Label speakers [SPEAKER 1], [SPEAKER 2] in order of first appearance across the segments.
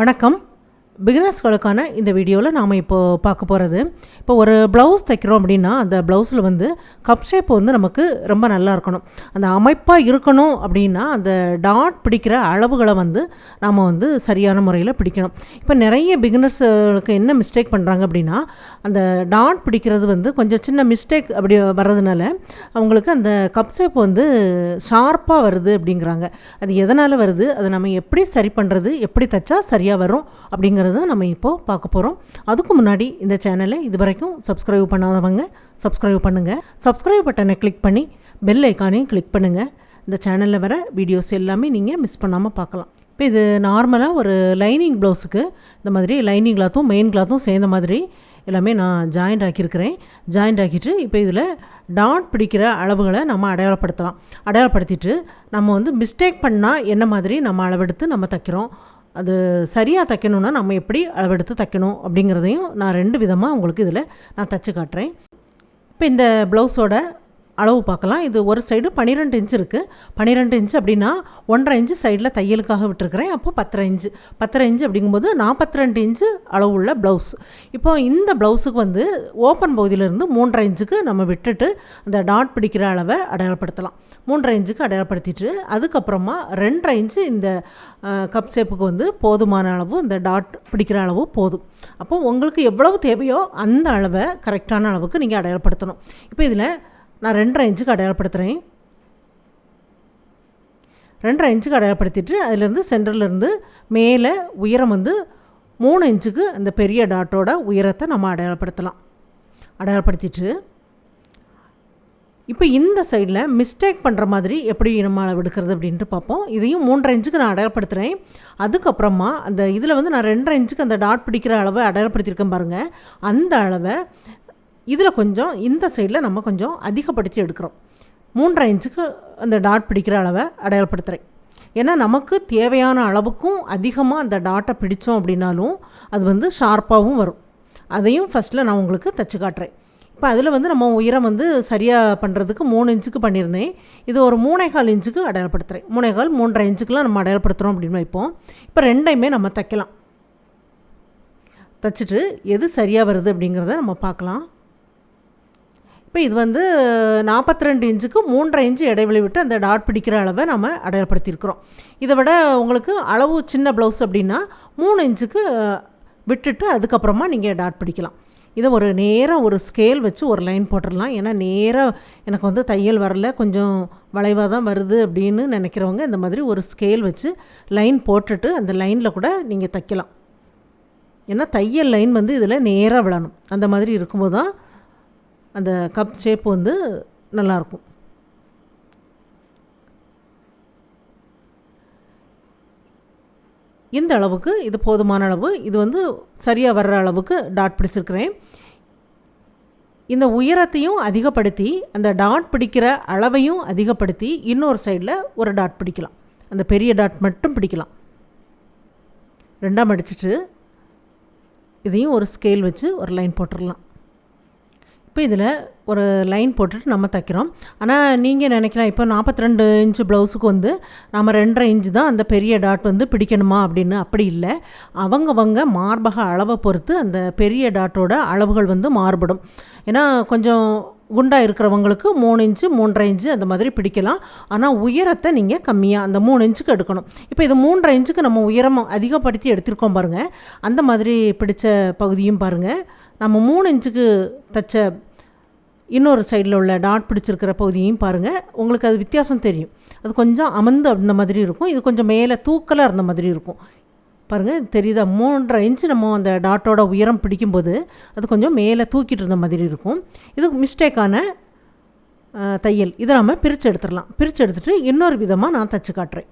[SPEAKER 1] வணக்கம். பிகினர்ஸ்களுக்கான இந்த வீடியோவில் நாம் இப்போது பார்க்க போகிறது, இப்போ ஒரு ப்ளவுஸ் தைக்கிறோம் அப்படின்னா அந்த ப்ளவுஸில் வந்து கப் ஷேப் வந்து நமக்கு ரொம்ப நல்லா இருக்கணும், அந்த அமைப்பாக இருக்கணும். அப்படின்னா அந்த டாட் பிடிக்கிற அளவுகளை வந்து நாம் வந்து சரியான முறையில் பிடிக்கணும். இப்போ நிறைய பிகினர்ஸுக்கு என்ன மிஸ்டேக் பண்ணுறாங்க அப்படின்னா, அந்த டாட் பிடிக்கிறது வந்து கொஞ்சம் சின்ன மிஸ்டேக் அப்படி வர்றதுனால அவங்களுக்கு அந்த கப் ஷேப் வந்து ஷார்ப்பாக வருது அப்படிங்கிறாங்க. அது எதனால் வருது, அதை நம்ம எப்படி சரி பண்ணுறது, எப்படி தைச்சா சரியாக வரும் அப்படிங்கிறது நம்ம இப்போ பார்க்க போகிறோம். அதுக்கு முன்னாடி இந்த சேனலை இதுவரைக்கும் சப்ஸ்கிரைப் பண்ணாதவங்க சப்ஸ்கிரைப் பண்ணுங்கள். சப்ஸ்கிரைப் பட்டனை கிளிக் பண்ணி பெல் ஐக்கானையும் கிளிக் பண்ணுங்கள். இந்த சேனலில் வர வீடியோஸ் எல்லாமே நீங்கள் மிஸ் பண்ணாமல் பார்க்கலாம். இப்போ இது நார்மலாக ஒரு லைனிங் ப்ளவுஸுக்கு இந்த மாதிரி லைனிங் கிளாத்தும் மெயின் கிளாத்தும் சேர்ந்த மாதிரி எல்லாமே நான் ஜாயிண்ட் ஆக்கியிருக்கிறேன். ஜாயிண்ட் ஆக்கிட்டு இப்போ இதில் டாட் பிடிக்கிற அளவுகளை நம்ம அடையாளப்படுத்தலாம். அடையாளப்படுத்திட்டு நம்ம வந்து மிஸ்டேக் பண்ணால் என்ன மாதிரி நம்ம அளவெடுத்து நம்ம தைக்கிறோம், அது சரியாக தைக்கணுன்னா நம்ம எப்படி அளவெடுத்து தைக்கணும் அப்படிங்கிறதையும் நான் 2 விதமாக உங்களுக்கு இதில் நான் தைச்சி காட்டுறேன். இப்போ இந்த ப்ளவுஸோட அளவு பார்க்கலாம். இது ஒரு சைடு 12 இன்ச்சு இருக்குது. 12 இன்ச்சு அப்படின்னா 1.5 இன்ச்சு சைடில் தையலுக்காக விட்டுருக்கிறேன். அப்போ 10.5 இன்ச்சு. 10.5 இன்ச்சு அப்படிங்கும்போது 42 இன்ச்சு அளவு உள்ள ப்ளவுஸ். இப்போ இந்த ப்ளவுஸுக்கு வந்து ஓப்பன் பகுதியிலேருந்து 3.5 இன்ச்சுக்கு நம்ம விட்டுட்டு அந்த டாட் பிடிக்கிற அளவை அடையாளப்படுத்தலாம். 3.5 இன்ச்சுக்கு அடையாளப்படுத்திட்டு அதுக்கப்புறமா 2.5 இன்ச்சு இந்த கப் ஷேப்புக்கு வந்து போதுமான அளவு, இந்த டாட் பிடிக்கிற அளவு போதும். அப்போது உங்களுக்கு எவ்வளவு தேவையோ அந்த அளவை கரெக்டான அளவுக்கு நீங்கள் அடையாளப்படுத்தணும். இப்போ இதில் நான் 2.5 இன்ச்சுக்கு அடையாளப்படுத்துகிறேன். 2.5 இன்ச்சுக்கு அடையாளப்படுத்திட்டு அதிலேருந்து சென்டர்லேருந்து மேலே உயரம் வந்து 3 இன்ச்சுக்கு அந்த பெரிய டாட்டோட உயரத்தை நம்ம அடையாளப்படுத்தலாம். அடையாளப்படுத்திட்டு இப்போ இந்த சைடில் மிஸ்டேக் பண்ணுற மாதிரி எப்படி நம்ம அளவு எடுக்கிறது அப்படின்ட்டு பார்ப்போம். இதையும் 3.5 இன்ச்சுக்கு நான் அடையாளப்படுத்துகிறேன். அதுக்கப்புறமா அந்த இதில் வந்து நான் 2.5 இன்ச்சுக்கு அந்த டாட் பிடிக்கிற அளவை அடையாளப்படுத்தியிருக்கேன் பாருங்கள். அந்த அளவை இதில் கொஞ்சம் இந்த சைடில் நம்ம கொஞ்சம் அதிகப்படுத்தி எடுக்கிறோம். 3.5 இன்ச்சுக்கு அந்த டாட் பிடிக்கிற அளவை அடையாளப்படுத்துகிறேன். ஏன்னா நமக்கு தேவையான அளவுக்கும் அதிகமாக அந்த டாட்டை பிடித்தோம் அப்படின்னாலும் அது வந்து ஷார்ப்பாகவும் வரும். அதையும் ஃபஸ்ட்டில் நான் உங்களுக்கு தைச்சி காட்டுறேன். இப்போ அதில் வந்து நம்ம உயரம் வந்து சரியாக பண்ணுறதுக்கு 3 இன்ச்சுக்கு பண்ணியிருந்தேன். இது ஒரு 3.25 இன்ச்சுக்கு அடையாளப்படுத்துகிறேன். 3.25 3.5 இன்ச்சுக்கெலாம் நம்ம அடையாளப்படுத்துகிறோம் அப்படின்னு வைப்போம். இப்போ ரெண்டையுமே நம்ம தைக்கலாம். தைச்சிட்டு எது சரியாக வருது அப்படிங்கிறத நம்ம பார்க்கலாம். இப்போ இது வந்து 42 இன்ச்சுக்கு 3.5 இன்ச்சு இடைவெளி விட்டு அந்த டாட் பிடிக்கிற அளவை நம்ம அடையாளப்படுத்தியிருக்கிறோம். இதை விட உங்களுக்கு அளவு சின்ன ப்ளவுஸ் அப்படின்னா 3 இன்ச்சுக்கு விட்டுட்டு அதுக்கப்புறமா நீங்கள் டாட் பிடிக்கலாம். இதை ஒரு நேராக ஒரு ஸ்கேல் வச்சு ஒரு லைன் போட்டுடலாம். ஏன்னா நேராக எனக்கு வந்து தையல் வரல, கொஞ்சம் வளைவாக தான் வருது அப்படின்னு நினைக்கிறவங்க இந்த மாதிரி ஒரு ஸ்கேல் வச்சு லைன் போட்டுட்டு அந்த லைனில் கூட நீங்கள் தைக்கலாம். ஏன்னா தையல் லைன் வந்து இதில் நேராக விழணும். அந்த மாதிரி இருக்கும்போது தான் அந்த கப் ஷேப் வந்து நல்லாயிருக்கும். இந்த அளவுக்கு இது போதுமான அளவு. இது வந்து சரியாக வர்ற அளவுக்கு டாட் பிடிச்சிருக்கிறேன். இந்த உயரத்தையும் அதிகப்படுத்தி அந்த டாட் பிடிக்கிற அளவையும் அதிகப்படுத்தி இன்னொரு சைடில் ஒரு டாட் பிடிக்கலாம். அந்த பெரிய டாட் மட்டும் பிடிக்கலாம். 2ஆக மடிச்சிட்டு இதையும் ஒரு ஸ்கேல் வச்சு ஒரு லைன் போட்டுடலாம். இப்போ இதில் ஒரு லைன் போட்டுட்டு நம்ம தைக்கிறோம். ஆனால் நீங்கள் நினைக்கலாம் இப்போ 42 இன்ச்சு ப்ளவுஸுக்கு வந்து நம்ம 2.5 இன்ச்சு தான் அந்த பெரிய டாட் வந்து பிடிக்கணுமா அப்படின்னு. அப்படி இல்லை, அவங்கவங்க மார்பக அளவை பொறுத்து அந்த பெரிய டாட்டோட அளவுகள் வந்து மாறுபடும். ஏன்னா கொஞ்சம் குண்டாக இருக்கிறவங்களுக்கு 3 இன்ச்சு 3.5 இன்ச்சு அந்த மாதிரி பிடிக்கலாம். ஆனால் உயரத்தை நீங்கள் கம்மியாக அந்த 3 இன்ச்சுக்கு எடுக்கணும். இப்போ இது 3.5 இன்ச்சுக்கு நம்ம உயரம் அதிகப்படுத்தி எடுத்திருக்கோம் பாருங்கள். அந்த மாதிரி பிடிச்ச பகுதியும் பாருங்கள். நம்ம 3 இன்ச்சுக்கு தைச்ச இன்னொரு சைடில் உள்ள டாட் பிடிச்சிருக்கிற பகுதியும் பாருங்கள். உங்களுக்கு அது வித்தியாசம் தெரியும். அது கொஞ்சம் அமர்ந்து அந்த மாதிரி இருக்கும், இது கொஞ்சம் மேலே தூக்கலாக இருந்த மாதிரி இருக்கும். பாருங்கள், இது தெரியுதா? 3.5 இன்ச்சு நம்ம அந்த டாட்டோட உயரம் பிடிக்கும்போது அது கொஞ்சம் மேலே தூக்கிட்டு இருந்த மாதிரி இருக்கும். இது மிஸ்டேக்கான தையல். இதை நம்ம பிரித்து எடுத்துடலாம். பிரித்து எடுத்துகிட்டு இன்னொரு விதமாக நான் தைச்சி காட்டுறேன்.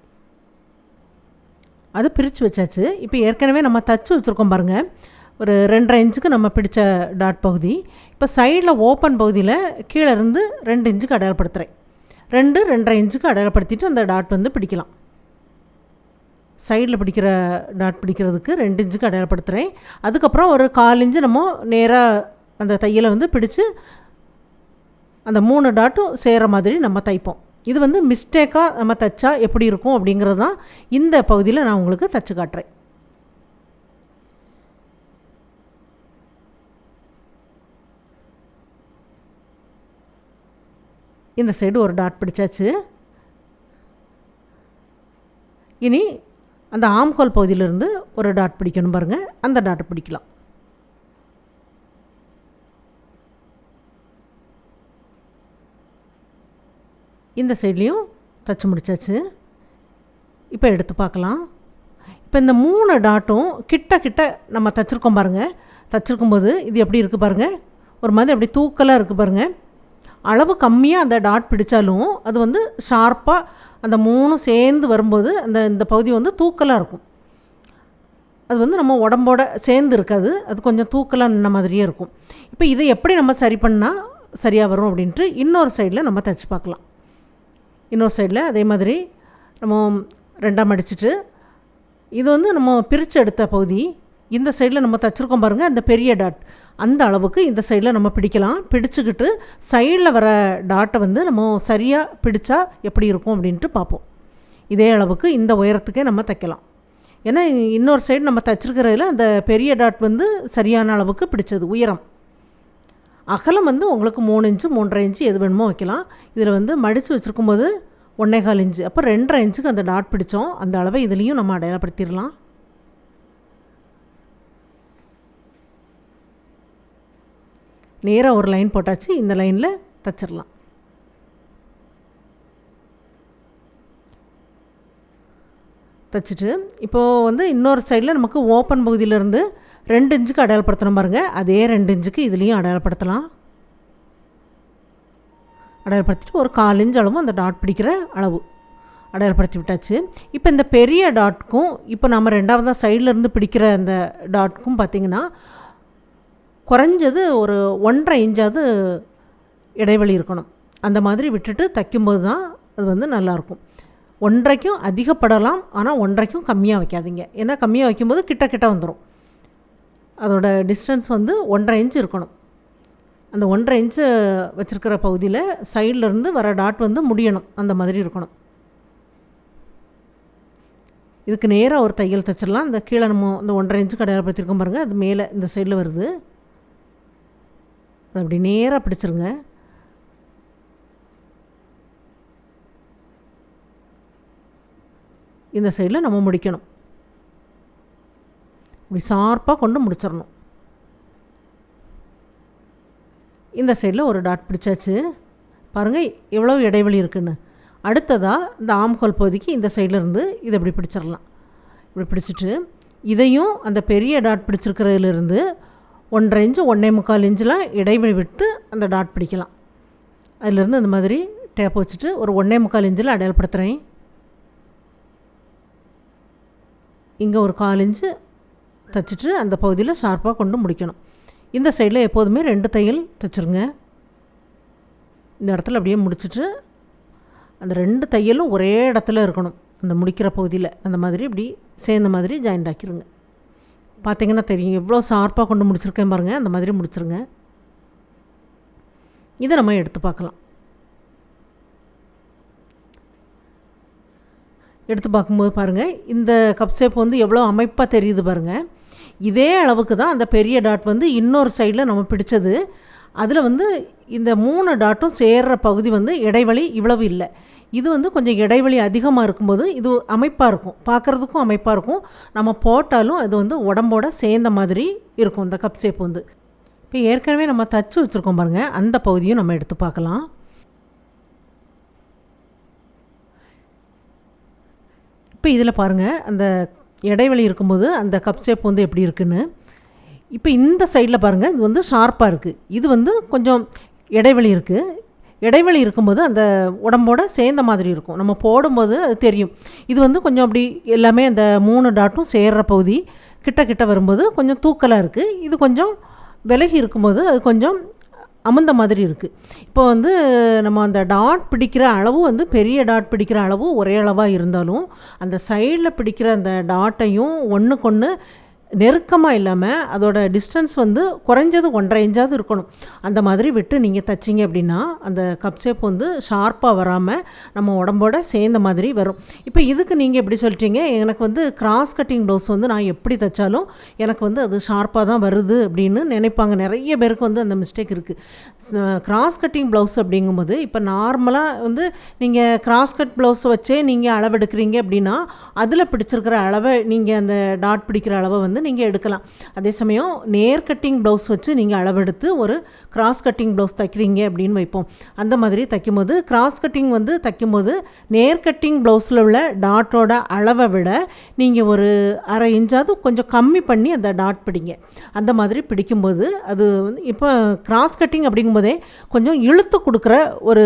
[SPEAKER 1] அது பிரித்து வச்சாச்சு. இப்போ ஏற்கனவே நம்ம தைச்சி வச்சுருக்கோம் பாருங்கள், ஒரு 2.5 இன்ச்சுக்கு நம்ம பிடிச்ச டாட் பகுதி. இப்போ சைடில் ஓப்பன் பகுதியில் கீழே இருந்து 2 இன்ச்சுக்கு அடையாளப்படுத்துகிறேன். 2.5 இன்ச்சுக்கு அடையாளப்படுத்திட்டு அந்த டாட் வந்து பிடிக்கலாம். சைடில் பிடிக்கிற டாட் பிடிக்கிறதுக்கு 2 இன்ச்சுக்கு அடையாளப்படுத்துகிறேன். அதுக்கப்புறம் ஒரு 1/4 இன்ச்சு நம்ம நேராக அந்த தையலை வந்து பிடிச்சி அந்த 3 டாட்டும் சேர மாதிரி நம்ம தைப்போம். இது வந்து மிஸ்டேக்காக நம்ம தைச்சா எப்படி இருக்கும் அப்படிங்கிறது தான் இந்த பகுதியில் நான் உங்களுக்கு தைச்சி காட்டுறேன். இந்த சைடு ஒரு டாட் பிடிச்சாச்சு. இனி அந்த ஆம்ஹோல் பகுதியிலிருந்து ஒரு டாட் பிடிக்கணும் பாருங்கள், அந்த டாட்டை பிடிக்கலாம். இந்த சைட்லேயும் தச்சு முடிச்சாச்சு. இப்போ எடுத்து பார்க்கலாம். இப்போ இந்த 3 டாட்டும் கிட்ட கிட்ட நம்ம தச்சுருக்கோம் பாருங்கள். தச்சுருக்கும்போது இது எப்படி இருக்குது பாருங்கள், ஒரு மாதிரி அப்படி தூக்கலாக இருக்குது பாருங்கள். அளவு கம்மியாக அந்த டாட் பிடித்தாலும் அது வந்து ஷார்ப்பாக அந்த 3 சேர்ந்து வரும்போது இந்த பகுதி வந்து தூக்கலாக இருக்கும். அது வந்து நம்ம உடம்போட சேர்ந்து இருக்காது, அது கொஞ்சம் தூக்கலாக நின்ன மாதிரியே இருக்கும். இப்போ இதை எப்படி நம்ம சரி பண்ணால் சரியாக வரும் அப்படின்ட்டு இன்னொரு சைடில் நம்ம தைச்சி பார்க்கலாம். இன்னொரு சைடில் அதே மாதிரி நம்ம 2ஆக மடிச்சுட்டு, இது வந்து நம்ம பிரித்து எடுத்த பகுதி, இந்த சைடில் நம்ம தைச்சிருக்கோம் பாருங்கள், அந்த பெரிய டாட் அந்த அளவுக்கு இந்த சைடில் நம்ம பிடிக்கலாம். பிடிச்சிக்கிட்டு சைடில் வர டாட்டை வந்து நம்ம சரியாக பிடிச்சா எப்படி இருக்கும் அப்படின்ட்டு பார்ப்போம். இதே அளவுக்கு இந்த உயரத்துக்கே நம்ம தைக்கலாம். ஏன்னா இன்னொரு சைடு நம்ம தைச்சிருக்கிறதுல அந்த பெரிய டாட் வந்து சரியான அளவுக்கு பிடிச்சது. உயரம் அகலம் வந்து உங்களுக்கு 3 இன்ச்சு 3.5 இன்ச்சு எது வேணுமோ வைக்கலாம். இதில் வந்து மடித்து வச்சுருக்கும்போது 1.25 இன்ச்சு, அப்போ 2.5 இன்ச்சுக்கு அந்த டாட் பிடிச்சோம். அந்த அளவை இதுலேயும் நம்ம அடையாளப்படுத்திடலாம். நேராக ஒரு லைன் போட்டாச்சு, இந்த லைனில் தச்சிடலாம். தைச்சிட்டு இப்போது வந்து இன்னொரு சைடில் நமக்கு ஓப்பன் பகுதியிலேருந்து 2 இன்ச்சுக்கு அடையாளப்படுத்தணும் பாருங்கள். அதே 2 இன்ச்சுக்கு இதுலேயும் அடையாளப்படுத்தலாம். அடையாளப்படுத்திட்டு ஒரு 1/4 இன்ச் அளவும் அந்த டாட் பிடிக்கிற அளவு அடையாளப்படுத்தி விட்டாச்சு. இப்போ இந்த பெரிய டாட்க்கும் இப்போ நம்ம 2ஆவதாக சைட்லேருந்து பிடிக்கிற அந்த டாட்க்கும் பார்த்திங்கன்னா குறைஞ்சது ஒரு 1.5 இன்ச்சாவது இடைவெளி இருக்கணும். அந்த மாதிரி விட்டுட்டு தைக்கும்போது தான் அது வந்து நல்லாயிருக்கும். 1.5க்கும் அதிகப்படலாம், ஆனால் 1.5க்கும் கம்மியாக வைக்காதீங்க. ஏன்னா கம்மியாக வைக்கும்போது கிட்ட கிட்ட வந்துடும். அதோட டிஸ்டன்ஸ் வந்து 1.5 இன்ச் இருக்கணும். அந்த 1.5 இன்ச்சு வச்சுருக்கிற பகுதியில் சைட்லேருந்து வர டாட் வந்து முடியணும், அந்த மாதிரி இருக்கணும். இதுக்கு நேராக ஒரு தையல் தைச்சிடலாம். இந்த கீழே நம்ம இந்த 1.5 இன்ச்சு அடையாளப்படுத்திருக்கோம் பாருங்கள், அது மேலே இந்த சைடில் வருது. அது அப்படி நேராக பிடிச்சிருங்க. இந்த சைடில் நம்ம முடிக்கணும். இப்படி ஷார்ப்பாக கொண்டு முடிச்சிடணும். இந்த சைடில் ஒரு டாட் பிடிச்சாச்சு. பாருங்கள் எவ்வளோ இடைவெளி இருக்குன்னு. அடுத்ததாக இந்த ஆம்ஹோல் பகுதிக்கு இந்த சைட்லேருந்து இதை இப்படி பிடிச்சிடலாம். இப்படி பிடிச்சிட்டு இதையும் அந்த பெரிய டாட் பிடிச்சிருக்கிறதுலேருந்து 1.5 இன்ச்சு 1.25 இன்ச்செலாம் இடைவெளி விட்டு அந்த டாட் பிடிக்கலாம். அதிலேருந்து இந்த மாதிரி டேப் வச்சுட்டு ஒரு 1.25 இன்ச்சில் அடையாளப்படுத்துகிறேன். இங்கே ஒரு 1/4 இன்ச்சு தைச்சிட்டு அந்த பகுதியில் ஷார்ப்பாக கொண்டு முடிக்கணும். இந்த சைடில் எப்போதுமே 2 தையல் தைச்சிருங்க. இந்த இடத்துல அப்படியே முடிச்சுட்டு அந்த 2 தையலும் ஒரே இடத்துல இருக்கணும். அந்த முடிக்கிற பகுதியில் அந்த மாதிரி இப்படி சேர்ந்த மாதிரி ஜாயிண்ட் ஆக்கிடுங்க. பார்த்திங்கன்னா தெரியும் எவ்வளோ ஷார்ப்பாக கொண்டு முடிச்சிருக்கேன் பாருங்கள். அந்த மாதிரி முடிச்சிருங்க. இதை நம்ம எடுத்து பார்க்கலாம். எடுத்து பார்க்கும்போது பாருங்கள் இந்த கப் ஷேப் வந்து எவ்வளோ அமைப்பாக தெரியுது பாருங்கள். இதே அளவுக்கு தான் அந்த பெரிய டாட் வந்து இன்னொரு சைடில் நம்ம பிடிச்சது. அதில் வந்து இந்த 3 டாட்டும் சேர்கிற பகுதி வந்து இடைவெளி இவ்வளவு இல்லை. இது வந்து கொஞ்சம் இடைவெளி அதிகமாக இருக்கும்போது இது அமைப்பாக இருக்கும், பார்க்குறதுக்கும் அமைப்பாக இருக்கும். நம்ம போட்டாலும் அது வந்து உடம்போட சேர்ந்த மாதிரி இருக்கும் இந்த கப் ஷேப் வந்து. இப்போ ஏற்கனவே நம்ம தச்சு வச்சுருக்கோம் பாருங்கள், அந்த பகுதியும் நம்ம எடுத்து பார்க்கலாம். இப்போ இதில் பாருங்கள் அந்த இடைவெளி இருக்கும்போது அந்த கப் ஷேப் வந்து எப்படி இருக்குன்னு. இப்போ இந்த சைடில் பாருங்கள் இது வந்து ஷார்ப்பாக இருக்குது. இது வந்து கொஞ்சம் இடைவெளி இருக்குது. இடைவெளி இருக்கும்போது அந்த உடம்போட சேர்ந்த மாதிரி இருக்கும். நம்ம போடும்போது அது தெரியும். இது வந்து கொஞ்சம் அப்படி எல்லாமே அந்த 3 டாட்டும் சேர்கிற பகுதி கிட்ட கிட்ட வரும்போது கொஞ்சம் தூக்கலாக இருக்குது. இது கொஞ்சம் விலகி இருக்கும்போது அது கொஞ்சம் அமுந்த மாதிரி இருக்குது. இப்போ வந்து நம்ம அந்த டாட் பிடிக்கிற அளவு வந்து பெரிய டாட் பிடிக்கிற அளவு ஒரே அளவாக இருந்தாலும் அந்த சைடில் பிடிக்கிற அந்த டாட்டையும் ஒன்றுக்கொன்று நெருக்கமாக இல்லாமல் அதோட டிஸ்டன்ஸ் வந்து குறைஞ்சது 1.5 இன்ச்சாவது இருக்கணும். அந்த மாதிரி விட்டு நீங்கள் தைச்சிங்க அப்படின்னா அந்த கப் ஷேப் வந்து ஷார்ப்பாக வராமல் நம்ம உடம்போட சேர்ந்த மாதிரி வரும். இப்போ இதுக்கு நீங்கள் எப்படி சொல்லிட்டீங்க, எனக்கு வந்து கிராஸ் கட்டிங் ப்ளவுஸ் வந்து நான் எப்படி தைச்சாலும் எனக்கு வந்து அது ஷார்ப்பாக தான் வருது அப்படின்னு நினைப்பாங்க. நிறைய பேருக்கு வந்து அந்த மிஸ்டேக் இருக்குது. கிராஸ் கட்டிங் ப்ளவுஸ் அப்படிங்கும்போது இப்போ நார்மலாக வந்து நீங்கள் கிராஸ் கட் ப்ளவுஸ் வச்சே நீங்கள் அளவெடுக்கிறீங்க அப்படின்னா அதில் பிடிச்சிருக்கிற அளவை நீங்கள் அந்த டாட் பிடிக்கிற அளவை வந்து நீங்கள் எடுக்கலாம். அதே சமயம் நேர் கட்டிங் ப்ளவுஸ் வச்சு நீங்கள் அளவெடுத்து ஒரு கிராஸ் கட்டிங் ப்ளவுஸ் தைக்கிறீங்க அப்படின்னு வைப்போம். அந்த மாதிரி தைக்கும்போது கிராஸ் கட்டிங் வந்து தைக்கும்போது நேர் கட்டிங் ப்ளவுஸில் உள்ள டாட்டோட அளவை விட நீங்கள் ஒரு 1/2 இன்ச்சாவது கொஞ்சம் கம்மி பண்ணி அந்த டாட் பிடிங்க. அந்த மாதிரி பிடிக்கும்போது அது வந்து இப்போ கிராஸ் கட்டிங் அப்படிங்கும்போதே கொஞ்சம் இழுத்து கொடுக்குற ஒரு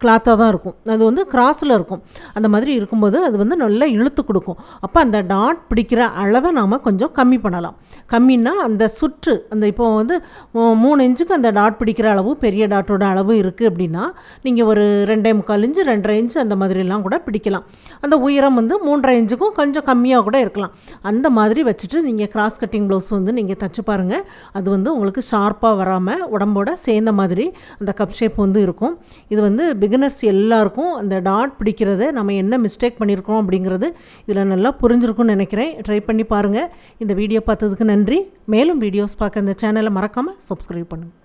[SPEAKER 1] கிளாத்தாக தான் இருக்கும். அது வந்து கிராஸில் இருக்கும். அந்த மாதிரி இருக்கும்போது அது வந்து நல்லா இழுத்து கொடுக்கும். அப்போ அந்த டாட் பிடிக்கிற அளவை நாம் கொஞ்சம் கம்மி பண்ணலாம். கம்மின்னா அந்த சுற்று அந்த இப்போ வந்து 3 இன்ச்சுக்கு அந்த டாட் பிடிக்கிற அளவு பெரிய டாட்டோட அளவு இருக்குது அப்படின்னா நீங்கள் ஒரு 2.25 இன்ச்சு 2.5 இன்ச்சு அந்த மாதிரிலாம் கூட பிடிக்கலாம். அந்த உயரம் வந்து 3.5 இன்ச்சுக்கும் கொஞ்சம் கம்மியாக கூட இருக்கலாம். அந்த மாதிரி வச்சுட்டு நீங்கள் கிராஸ் கட்டிங் ப்ளவுஸ் வந்து நீங்கள் தைச்சு பாருங்கள். அது வந்து உங்களுக்கு ஷார்ப்பாக வராமல் உடம்போட சேர்ந்த மாதிரி அந்த கப் ஷேப் வந்து இருக்கும். இது வந்து பிகினர்ஸ் எல்லாருக்கும் அந்த டாட் பிடிக்கிறத நம்ம என்ன மிஸ்டேக் பண்ணியிருக்கோம் அப்படிங்கிறது இதில் நல்லா புரிஞ்சிருக்கும்னு நினைக்கிறேன். ட்ரை பண்ணி பாருங்கள். இந்த வீடியோ பார்த்ததுக்கு நன்றி. மேலும் வீடியோஸ் பார்க்க இந்த சேனலை மறக்காமல் சப்ஸ்கிரைப் பண்ணுங்கள்.